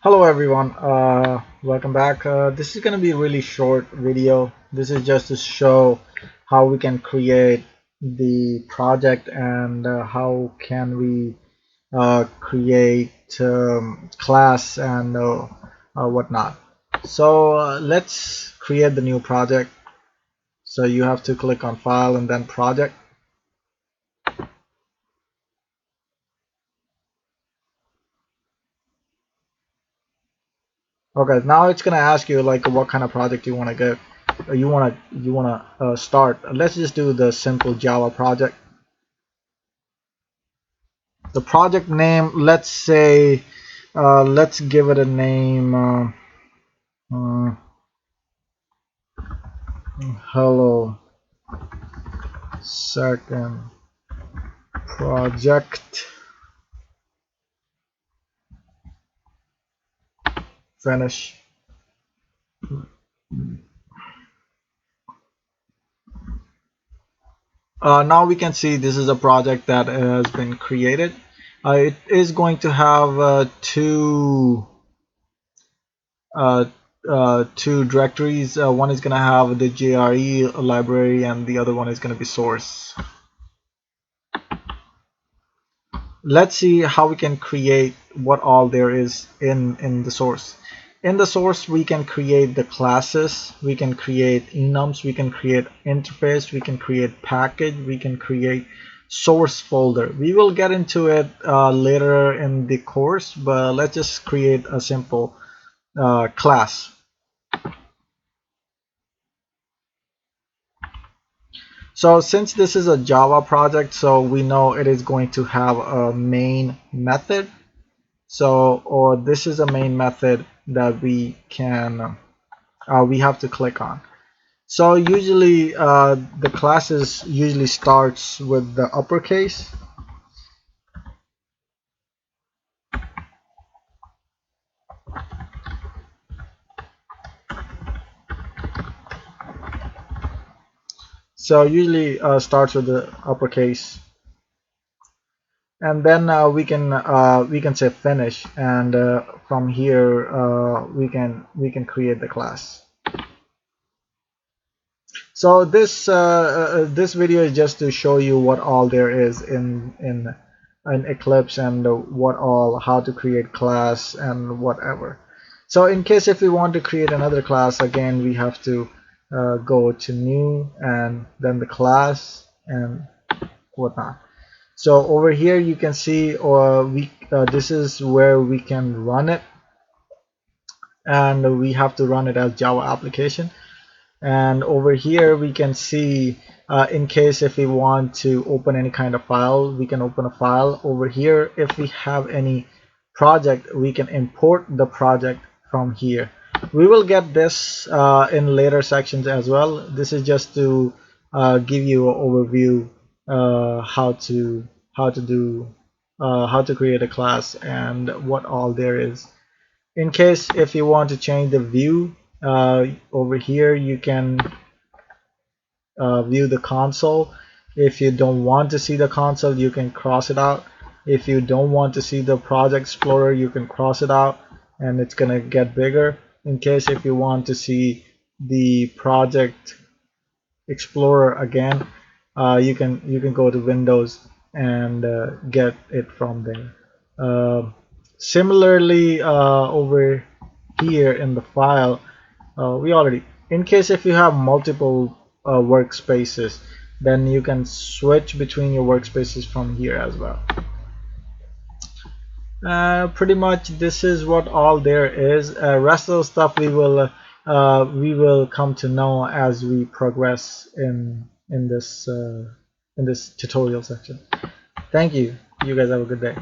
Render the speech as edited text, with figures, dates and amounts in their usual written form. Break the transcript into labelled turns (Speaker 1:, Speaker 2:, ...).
Speaker 1: Hello everyone, welcome back. This is going to be a really short video. This is just to show how we can create the project and how can we create class and whatnot. So let's create the new project. So you have to click on File and then Project. Okay, now it's gonna ask you like what kind of project you want to get. You wanna start. Let's just do the simple Java project. The project name, let's say, let's give it a name. Uh, Hello second project finish. Now we can see this is a project that has been created. It is going to have uh, two directories. One is going to have the JRE library and the other one is going to be source. Let's see how we can create what all there is in the source. In the source, we can create the classes, we can create enums, we can create interface, we can create package, we can create source folder. We will get into it later in the course, but let's just create a simple class. So since this is a Java project, so we know it is going to have a main method. So, or this is a main method that we can we have to click on. So usually the classes usually starts with the uppercase. So usually starts with the uppercase, and then we can say finish, and from here we can create the class. So this video is just to show you what all there is in Eclipse and what all, how to create class and whatever. So in case if we want to create another class, again we have to go to new and then the class and whatnot. So over here you can see, or this is where we can run it, and we have to run it as Java application. And over here we can see in case if we want to open any kind of file, we can open a file. Over here, if we have any project, we can import the project from here. We will get this in later sections as well. This is just to give you an overview how to create a class and what all there is. In case if you want to change the view, over here you can view the console. If you don't want to see the console, you can cross it out. If you don't want to see the project explorer, you can cross it out and it's gonna get bigger. In case if you want to see the project explorer again, you can go to Windows and get it from there. Similarly, over here in the file, in case if you have multiple workspaces, then you can switch between your workspaces from here as well. Pretty much this is what all there is. Rest of the stuff we will come to know as we progress in this tutorial section. Thank you. You guys have a good day.